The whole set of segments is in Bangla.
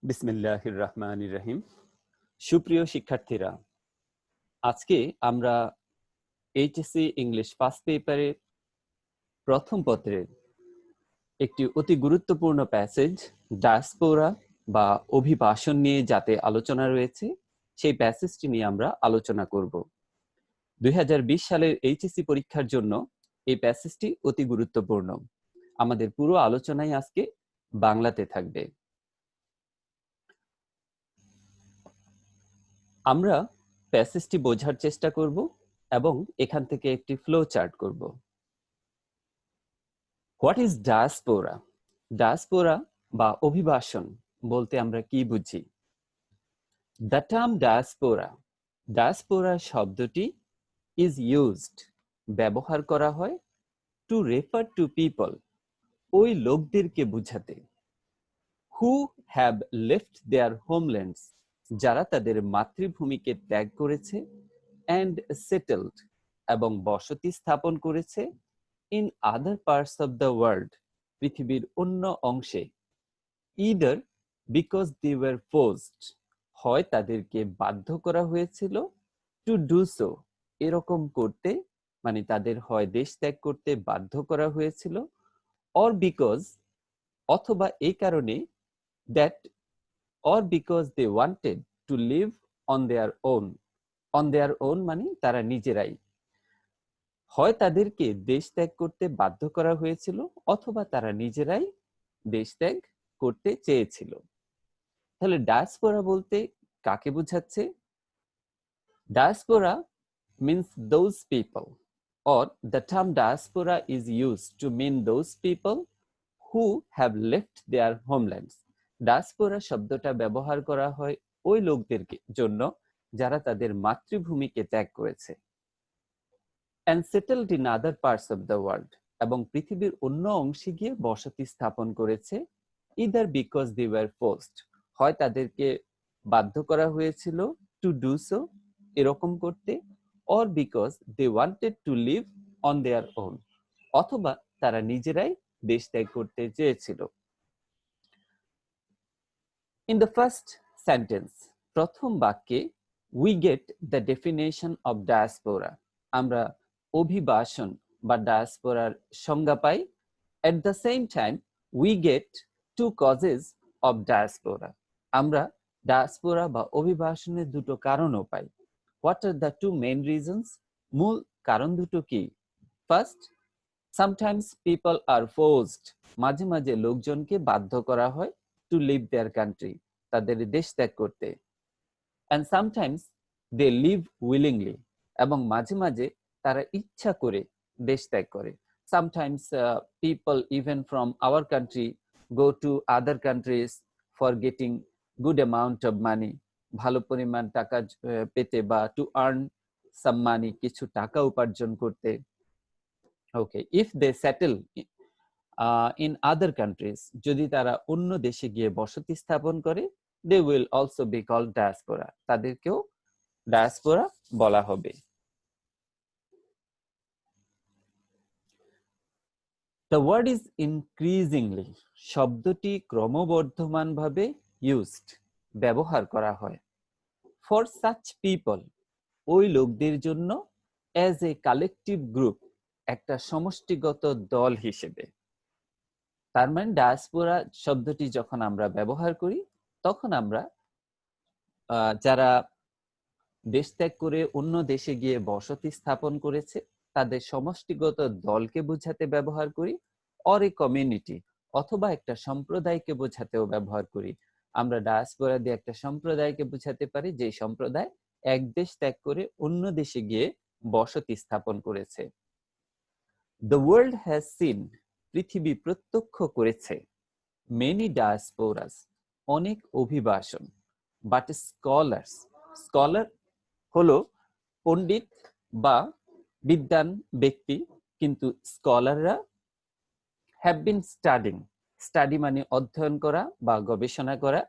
বিসমিল্লাহির রহমানির রহিম। সুপ্রিয় শিক্ষার্থীরা, আজকে আমরা এইচএসসি ইংলিশ ফার্স্ট পেপারের প্রথম পত্রের একটি অতি গুরুত্বপূর্ণ প্যাসেজ ডায়াসপোরা বা অভিবাসন নিয়ে যাতে আলোচনা রয়েছে, সেই প্যাসেজটি নিয়ে আমরা আলোচনা করব। 2020 সালের এইচএসসি পরীক্ষার জন্য এই প্যাসেজটি অতি গুরুত্বপূর্ণ। আমাদের পুরো আলোচনাই আজকে বাংলাতে থাকবে। আমরা প্যাসেজটি বোঝার চেষ্টা করব এবং এখান থেকে একটি ফ্লো চার্ট করব। What is diaspora? ডায়াসপোরা বা অভিবাসন বলতে আমরা কি বুঝি? দ্য টার্ম ডায়াসপোরা, ডায়াসপোরা শব্দটি ইজ ইউজড, ব্যবহার করা হয়, টু রেফার টু পিপল, ওই লোকদেরকে বুঝাতে, হু হ্যাভ লেফট দেয়ার হোমল্যান্ডস, যারা তাদের মাতৃভূমিকে ত্যাগ করেছে, অ্যান্ড সেটেলড, এবং বসতি স্থাপন করেছে, in other parts of the world, পৃথিবীর অন্য অংশে, either because they were forced, হয় তাদেরকে বাধ্য করা হয়েছিল, টু ডু সো, এরকম করতে, মানে তাদের হয় দেশ ত্যাগ করতে বাধ্য করা হয়েছিল, অর বিকজ, অথবা এই কারণে, that or because they wanted to live on their own. On their own মানে তারা নিজেরাই, হয় তাদেরকে দেশ ত্যাগ করতে বাধ্য করা হয়েছিল অথবা তারা নিজেরাই দেশ ত্যাগ করতে চেয়েছিল। তাহলে ডায়াসপোরা বলতে কাকে বোঝাচ্ছে? Diaspora means those people, or the term diaspora is used to mean those people who have left their homelands. Diaspora শব্দটা ব্যবহার করা হয় ওই লোকদের জন্য যারা তাদের মাতৃভূমিকে ত্যাগ করেছে, and settled in other parts of the world, এবং পৃথিবীর অন্য অংশে গিয়ে বসতি স্থাপন করেছে, either because they were forced, হয় তাদেরকে বাধ্য করা হয়েছিল, to do so, এরকম করতে, or because they wanted to live on their own, অথবা তারা নিজেরাই দেশ ত্যাগ করতে চেয়েছিল। In the first sentence, প্রথম বাক্যে, we get the definition of diaspora, আমরা অভিবাসন বা ডায়াসপোরার সংজ্ঞা পাই। At the same time, we get two causes of diaspora, আমরা ডায়াসপোরা বা অভিবাসনের দুটো কারণও পাই। What are the two main reasons? মূল কারণ দুটো কি? First, sometimes people are forced, মাঝে মাঝে লোকজনকে বাধ্য করা হয়, to leave their country, তাদের দেশ ত্যাগ করতে, and sometimes they live willingly, এবং মাঝে মাঝে তারা ইচ্ছা করে দেশ ত্যাগ করে। Sometimes people even from our country go to other countries for getting good amount of money, ভালো পরিমাণ টাকা পেতে, বা to earn some money, কিছু টাকা উপার্জন করতে। Okay, if they settle in other countries, যদি তারা অন্য দেশে গিয়ে বসতি স্থাপন করে, they will also be called diaspora, তাদেরকেও ডায়াসপোরা বলা হবে। The word is increasingly, শব্দটি ক্রমবর্ধমানভাবে used, ব্যবহার করা হয়, for such people, ওই লোকদের জন্য, as a collective group, একটা সমষ্টিগত দল হিসেবে। তার মানে ডায়াসপোরা শব্দটি যখন আমরা ব্যবহার করি তখন আমরা যারা দেশ ত্যাগ করে অন্য দেশে গিয়ে বসতি স্থাপন করেছে তাদের সমষ্টিগত দলকে বোঝাতে ব্যবহার করি, অর এ কমিউনিটি, অথবা একটা সম্প্রদায়কে বোঝাতেও ব্যবহার করি। আমরা ডায়াসপোরা দিয়ে একটা সম্প্রদায়কে বোঝাতে পারি যে সম্প্রদায় এক দেশ ত্যাগ করে অন্য দেশে গিয়ে বসতি স্থাপন করেছে। The world has seen, পৃথিবী প্রত্যক্ষ করেছে, many diasporas, অনেক অভিবাসন, but scholars, scholar হলো পণ্ডিত বা বিদ্বান ব্যক্তি, কিন্তু স্কলাররা have been studying, study মানে অধ্যয়ন করা বা গবেষণা করা,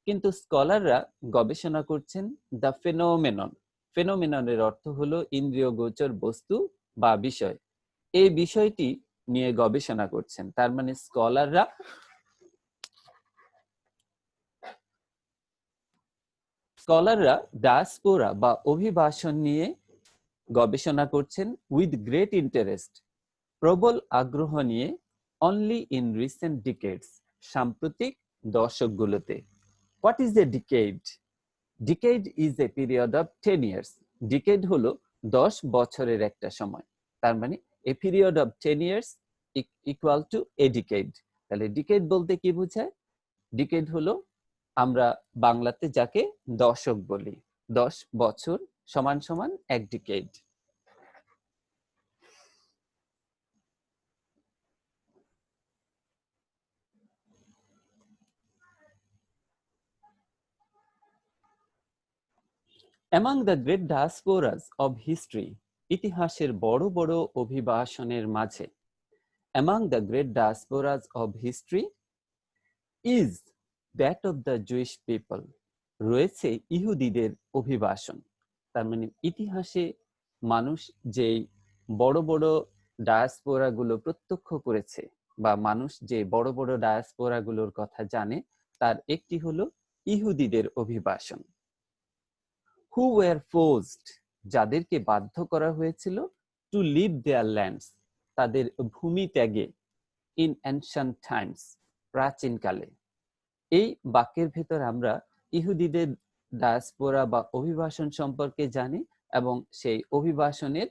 কিন্তু স্কলাররা গবেষণা করছেন the phenomenon, ফেনোমেননের অর্থ হলো ইন্দ্রিয় গোচর বস্তু বা বিষয়, এই বিষয়টি নিয়ে গবেষণা করছেন। তার মানে স্কলাররা স্কলাররা ডায়াসপোরা বা অভিবাসন নিয়ে গবেষণা করছেন উইথ গ্রেট ইন্টারেস্ট, প্রবল আগ্রহ নিয়ে, অনলি ইন রিসেন্ট ডিকেডস, সাম্প্রতিক দশকগুলোতে। What is a decade? Decade is a period of 10 years. Decade হলো 10 বছরের একটা সময়। তার মানে a period of 10 years equal to a decade. তাহলে ডিকেড বলতে কি বোঝায়? ডিকেড হলো আমরা বাংলাতে যাকে দশক বলি, 10 বছর সমান সমান এক decade. Among the great diasporas of history, ইতিহাসের বড় বড় অভিবাসনের মাঝে, among the great diasporas of history is that of the Jewish people, রয়েছে ইহুদিদের অভিবাসন। তার মানে ইতিহাসে মানুষ যেই বড় বড় ডায়াসপোরা গুলো প্রত্যক্ষ করেছে বা মানুষ যে বড় বড় ডায়াসপোরা গুলোর কথা জানে, তার একটি হলো ইহুদিদের অভিবাসন। who were forced, যাদেরকে বাধ্য করা হয়েছিল, to leave their lands, তাদের ভূমি ত্যাগে, in ancient times, প্রাচীনকালে। এই বাক্যের ভেতর আমরা ইহুদিদের ডায়াসপোরা বা অভিবাসন সম্পর্কে জানি এবং সেই অভিবাসনের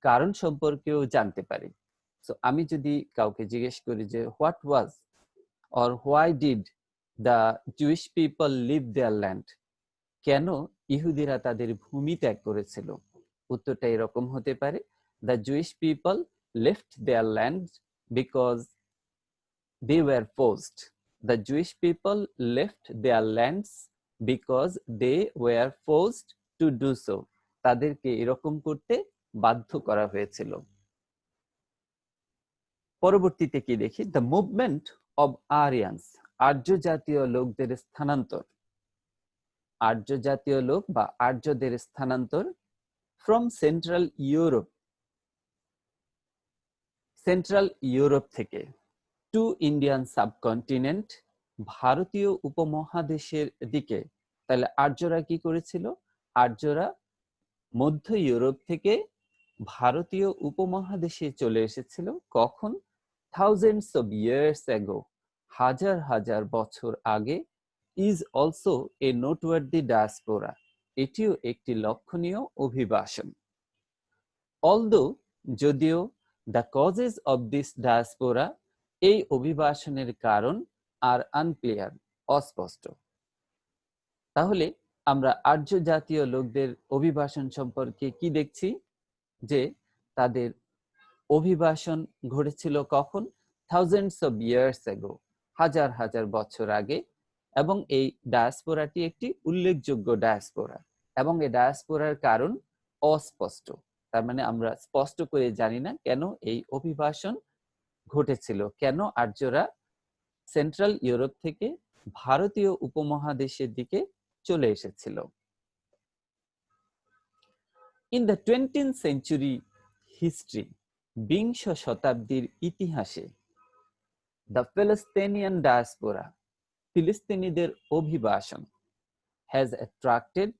কারণ সম্পর্কেও জানতে পারি। সো আমি যদি কাউকে জিজ্ঞেস করি যে what was or why did the Jewish people live there land, কেন ইহুদিরা তাদের ভূমি ত্যাগ করেছিল, উত্তরটা এরকম হতে পারে, the Jewish people left their land because they were forced. The Jewish people left their lands because they were forced to do so. তাদেরকে এরকম করতে বাধ্য করা হয়েছিল। পরবর্তীতে কি দেখি? The movement of Aryans, আর্য জাতীয় লোকদের স্থানান্তর। আর্য জাতীয় লোক বা আর্যদের স্থানান্তর from Central Europe, central Europe থেকে, টু ইন্ডিয়ান সাবকন্টিনেন্ট, ভারতীয় উপমহাদেশের দিকে। তাহলে আর্যরা কি করেছিল? আর্যরা মধ্য ইউরোপ থেকে ভারতীয় উপমহাদেশে চলে এসেছিল। কখন? থাউজেন্ডস অফ ইয়ার্স অ্যাগো, হাজার হাজার বছর আগে। Is also a noteworthy diaspora, এটিও একটি লক্ষণীয় অভিবাসন। অলদো, যদিও, the causes of this diaspora, এই অভিবাসনের কারণ আর আনক্লিয়ার, অস্পষ্ট। তাহলে আমরা আর্য জাতীয় লোকদের অভিবাসন সম্পর্কে কি দেখছি? যে তাদের অভিবাসন ঘটেছিল কখন? থাউজেন্ডস অফ ইয়ার্স অ্যাগো, হাজার হাজার বছর আগে। এবং এই ডায়াসপোরাটি একটি উল্লেখযোগ্য ডায়াসপোরা এবং এই ডায়াসপোরার কারণ অস্পষ্ট। তার মানে আমরা স্পষ্ট করে জানি না কেন এই অভিবাসন ঘটেছিল, কেন আর্যরা সেন্ট্রাল ইউরোপ থেকে ভারতীয় উপমহাদেশের দিকে চলে এসেছিল। In the 20th century history, বিংশ শতাব্দীর ইতিহাসে, দ্য প্যালেস্টিনিয়ান ডায়াসপোরা, ফিলিস্তিনিদের অভিবাসন, হ্যাজ অ্যাট্রাক্টেড,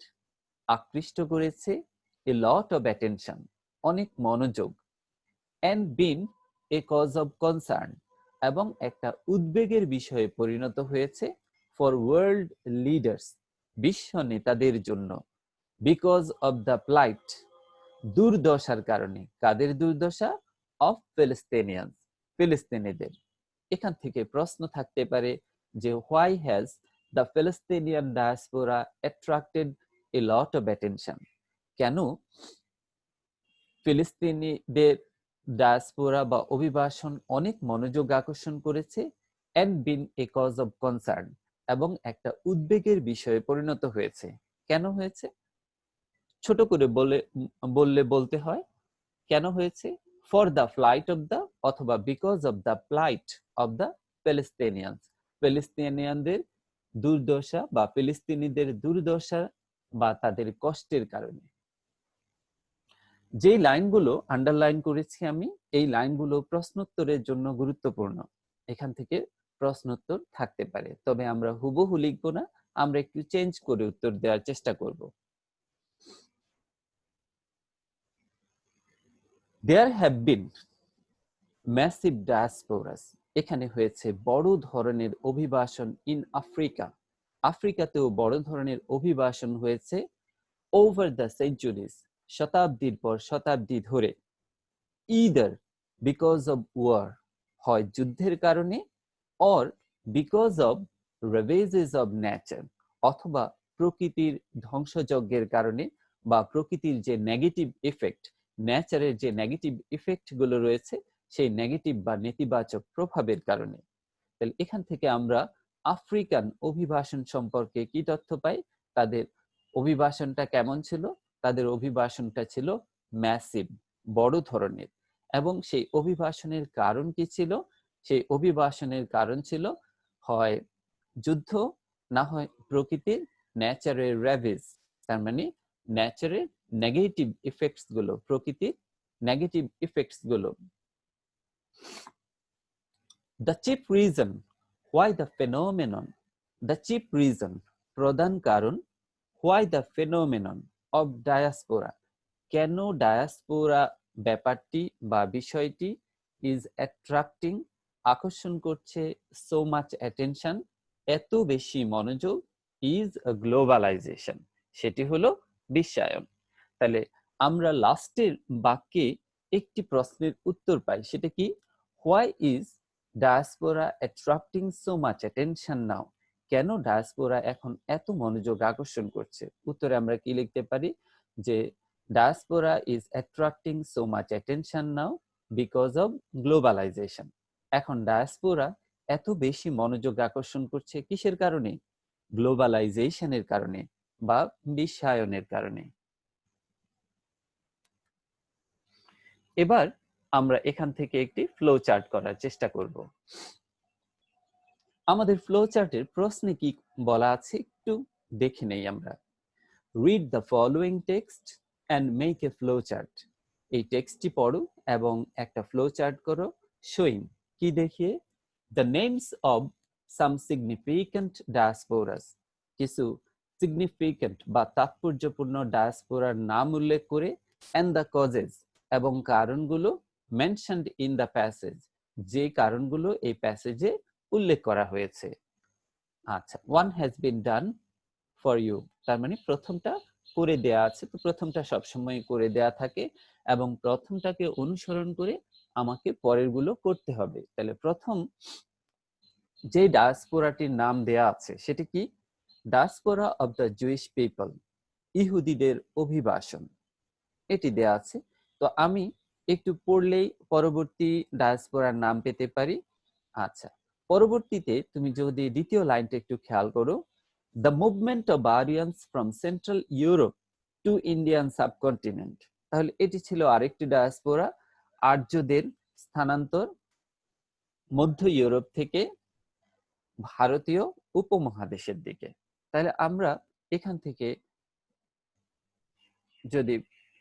আকৃষ্ট করেছে, এ লট অফ অ্যাটেনশন, অনেক মনোযোগ, and been a cause of concern, এবং একটা উদ্বেগের বিষয়ে পরিণত হয়েছে, ফর ওয়ার্ল্ড লিডার্স, বিশ্ব নেতাদের জন্য, বিকজ অফ দ্য প্লাইট, দুর্দশার কারণে। কাদের দুর্দশা? অফ প্যালেস্টিনিয়ানস, ফিলিস্তিনিদের। এখান থেকে প্রশ্ন থাকতে পারে যে why has the Palestinian diaspora attracted a lot of attention, কেন ফিলিস্তিনিদের ডায়াসপোরা বা অভিবাসন অনেক মনোযোগ আকর্ষণ করেছে, and been a cause of concern, এবং একটা উদ্বেগের বিষয়ে পরিণত হয়েছে। কেন হয়েছে? ছোট করে বললে বলতে হয় কেন হয়েছে? For the flight of the, অথবা because of the plight of the Palestinians, প্যালেস্টিনিয়ানদের দুর্দশা বা ফিলিস্তিনিদের দুর্দশা বা তাদের কষ্টের কারণে। যে লাইনগুলো আন্ডারলাইন করেছি আমি, এই লাইনগুলো প্রশ্নোত্তরের জন্য গুরুত্বপূর্ণ। এখান থেকে প্রশ্নোত্তর থাকতে পারে, তবে আমরা হুবহু লিখবো না, আমরা একটু চেঞ্জ করে উত্তর দেওয়ার চেষ্টা করব। There have been massive diasporas. এখানে হয়েছে বড় ধরনের অভিবাসন ইন আফ্রিকা। আফ্রিকাতেও বড় ধরনের অভিবাসন হয়েছে ওভার দ্য সেঞ্চুরিজ, শতাব্দীর পর শতাব্দী ধরে। ইদার বিকজ অব ওয়ার, হয় যুদ্ধের কারণে, or because of রেভেজেস of nature, অথবা প্রকৃতির ধ্বংসযজ্ঞের কারণে বা প্রকৃতির যে নেগেটিভ ইফেক্ট, নেচারের যে নেগেটিভ ইফেক্ট গুলো রয়েছে সেই নেগেটিভ বা নেতিবাচক প্রভাবের কারণে। তাহলে এখান থেকে আমরা আফ্রিকান অভিবাসন সম্পর্কে কি তথ্য পাই? তাদের অভিবাসনটা কেমন ছিল? তাদের অভিবাসনটা ছিল ম্যাসিভ, বড় ধরনের। এবং সেই অভিবাসনের কারণ কি ছিল? সেই অভিবাসনের কারণ ছিল হয় যুদ্ধ, না হয় প্রকৃতির ন্যাচারের রেভেজ, তার মানে ন্যাচারের নেগেটিভ ইফেক্টস গুলো, প্রকৃতির নেগেটিভ ইফেক্টস গুলো। The chief reason why the phenomenon, the chief reason, প্রধান কারণ, why the phenomenon of diaspora, কেন ডায়াসপোরা ব্যাপারটি বা বিষয়টি is attracting, আকর্ষণ করছে, so much attention, এত বেশি মনোযোগ, is a globalization, সেটি হলো বিশ্বায়ন। তাহলে আমরা লাস্টের বাক্যে একটি প্রশ্নের উত্তর পাই, সেটা কি? why is diaspora attracting so much attention now, কেন ডায়াসপোরা এখন এত মনোযোগ আকর্ষণ করছে? উত্তরে আমরা কি লিখতে পারি? যে diaspora is attracting so much attention now because of globalization, এখন ডায়াসপোরা এত বেশি মনোযোগ আকর্ষণ করছে কিসের কারণে? গ্লোবালাইজেশনের কারণে বা বিশ্বায়নের কারণে। এবার আমরা এখান থেকে একটি ফ্লো চার্ট করার চেষ্টা করব। আমাদের ফ্লো চার্টের প্রশ্নে কি বলা আছে একটু দেখে নেই আমরা। Read the following text and make a flow chart. এই টেক্সটটি পড়ো এবং একটা ফ্লো চার্ট করো। শোয়িং, কি দেখিয়ে? The names of some significant diasporas, কিছু সিগনিফিক্যান্ট বা তাৎপর্যপূর্ণ ডায়াসপোরার নাম উল্লেখ করে, অ্যান্ড দ্য কজেস, এবং কারণগুলো, মেনশনড ইন দ্য প্যাসেজ, যে কারণগুলো এই প্যাসেজে উল্লেখ করা হয়েছে। আচ্ছা, one has been done for you, তার মানে প্রথমটা করে দেয়া আছে, তো প্রথমটা সবসময় করে দেয়া থাকে এবং প্রথমটাকে অনুসরণ করে আমাকে পরের গুলো করতে হবে। তাহলে প্রথম যে ডায়াসপোরাটির নাম দেয়া আছে সেটি কি? Diaspora of the Jewish people, ইহুদিদের অভিবাসন, এটি দেয়া আছে। তো আমি একটু পড়লেই পরবর্তী ডায়াসপোরার নাম পেতে পারি। আচ্ছা, পরবর্তীতে তুমি যদি দ্বিতীয় লাইনটা একটু খেয়াল করো, the movement of Aryans from Central Europe to Indian subcontinent, তাহলে এটি ছিল আরেকটি ডায়াসপোরা, আর্যদের স্থানান্তর মধ্য ইউরোপ থেকে ভারতীয় উপমহাদেশের দিকে। তাহলে আমরা এখান থেকে যদি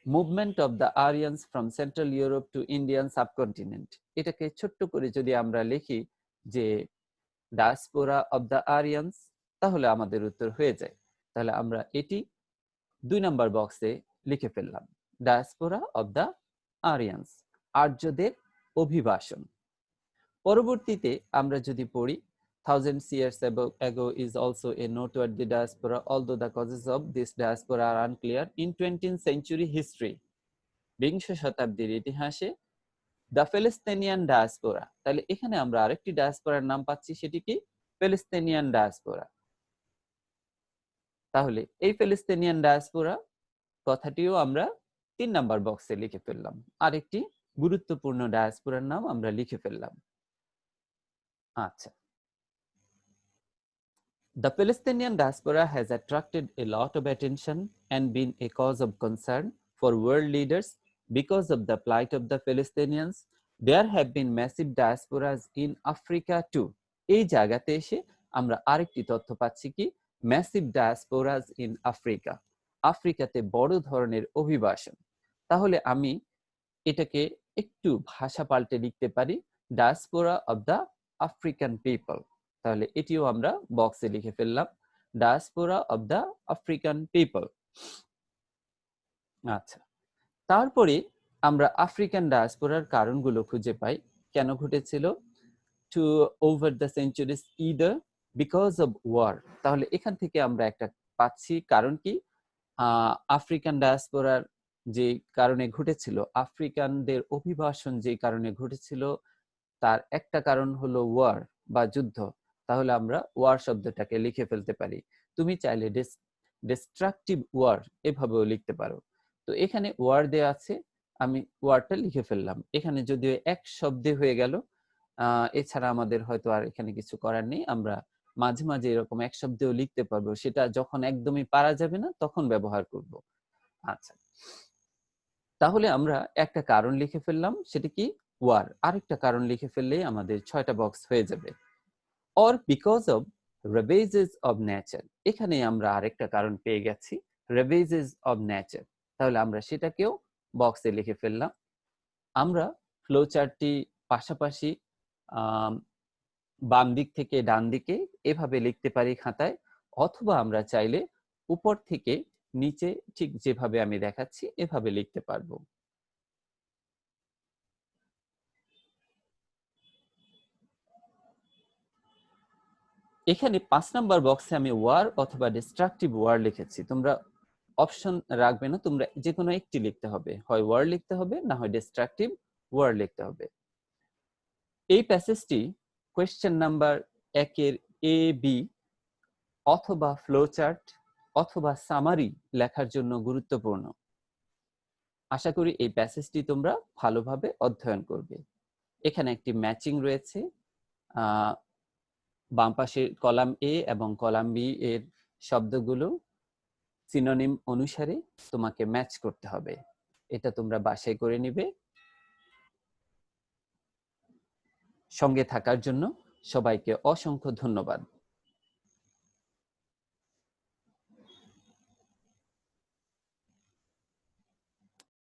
movement of the Aryans from Central Europe to Indian subcontinent, এটাকে ছোট্ট করে যদি আমরা লিখি যে ডায়াসপোরা অফ দ্য আরিয়ানস, তাহলে আমাদের উত্তর হয়ে যায়। তাহলে আমরা এটি 2 নাম্বার বক্সে লিখে ফেললাম, ডায়াসপোরা অফ দ্য আরিয়ানস, আর্যদের অভিবাসন। পরবর্তীতে আমরা যদি পড়ি, thousands years ago is also a noteworthy diaspora, although the causes of this diaspora are unclear. In 20th century history, বিংশ শতাব্দীর ইতিহাসে দ্য প্যালেস্তিনিয়ান ডায়াসপোরা, তাহলে এখানে আমরা আরেকটি ডায়াসপোরার নাম পাচ্ছি, সেটি কি? প্যালেস্তিনিয়ান ডায়াসপোরা। তাহলে এই প্যালেস্তিনিয়ান ডায়াসপোরা কথাটিও আমরা 3 নাম্বার বক্সে লিখে ফেললাম, আরেকটি গুরুত্বপূর্ণ ডায়াসপোরার নাম আমরা লিখে ফেললাম। আচ্ছা, the Palestinian diaspora has attracted a lot of attention and been a cause of concern for world leaders because of the plight of the Palestinians. There have been massive diasporas in Africa too. এই জায়গাতে এসে আমরা আরেকটি তথ্য পাচ্ছি কি? ম্যাসিভ ডায়াসপোরাস ইন আফ্রিকা, আফ্রিকাতে বড় ধরনের অভিবাসন। তাহলে আমি এটাকে একটু ভাষা পাল্টে লিখতে পারি, diaspora of the African people. তাহলে এটিও আমরা বক্সে লিখে ফেললাম। Diaspora of the African people. আচ্ছা, তারপরে আমরা আফ্রিকান ডায়াসপোরার কারণগুলো খুঁজে পাই। কেন ঘটেছিল? To over the centuries either because of war. তাহলে এখান থেকে আমরা একটা পাচ্ছি কারণ কি, আফ্রিকান ডায়াসপোরার যে কারণে ঘটেছিল, আফ্রিকানদের অভিবাসন যে কারণে ঘটেছিল, তার একটা কারণ হলো ওয়ার বা যুদ্ধ। তাহলে আমরা ওয়ার শব্দটাকে লিখে ফেলতে পারি। তুমি চাইলে ডিস্ট্রাকটিভ ওয়ার এভাবেও লিখতে পারো। তো এখানে ওয়ার দেয়া আছে, আমি ওয়ারটা লিখে ফেললাম। এখানে যদিও এক শব্দে হয়ে গেল, এছাড়া আমাদের হয়তো আর এখানে কিছু করার নেই। আমরা মাঝে মাঝে এরকম এক শব্দেও লিখতে পারবো, সেটা যখন একদমই পারা যাবে না তখন ব্যবহার করব। আচ্ছা, তাহলে আমরা একটা কারণ লিখে ফেললাম, সেটা কি? ওয়ার। আরেকটা কারণ লিখে ফেললেই আমাদের 6টা বক্স হয়ে যাবে। Or because of রেভেজেস of nature. এখানে আমরা আরেকটা কারণ পেয়ে গেছি, রেভেজেস অফ নেচার। তাহলে আমরা সেটাকেও বক্সে লিখে ফেললাম। আমরা ফ্লো চার্টটি পাশাপাশি বাম দিক থেকে ডান দিকে এভাবে লিখতে পারি খাতায়, অথবা আমরা চাইলে উপর থেকে নিচে ঠিক যেভাবে আমি দেখাচ্ছি এভাবে লিখতে পারবো। এখানে 5 নাম্বার বক্সে আমি ওয়ার অথবা ডিস্ট্রাকটিভ ওয়ার লিখেছি। তোমরা অপশন রাখবে না, তোমরা যে কোনো একটি লিখতে হবে, হয় ওয়ার লিখতে হবে, না হয় ডিস্ট্রাকটিভ ওয়ার লিখতে হবে। এই প্যাসেজটি কোয়েশ্চেন নাম্বার 1-এর এ বি অথবা ফ্লো চার্ট অথবা সামারি লেখার জন্য গুরুত্বপূর্ণ। আশা করি এই প্যাসেজটি তোমরা ভালোভাবে অধ্যয়ন করবে। এখানে একটি ম্যাচিং রয়েছে, বাম পাশের কলাম এ এবং কলাম বি এর শব্দগুলো সিনোনিম অনুসারে তোমাকে ম্যাচ করতে হবে। এটা তোমরা বাছাই করে নিবে। সঙ্গে থাকার জন্য সবাইকে অসংখ্য ধন্যবাদ।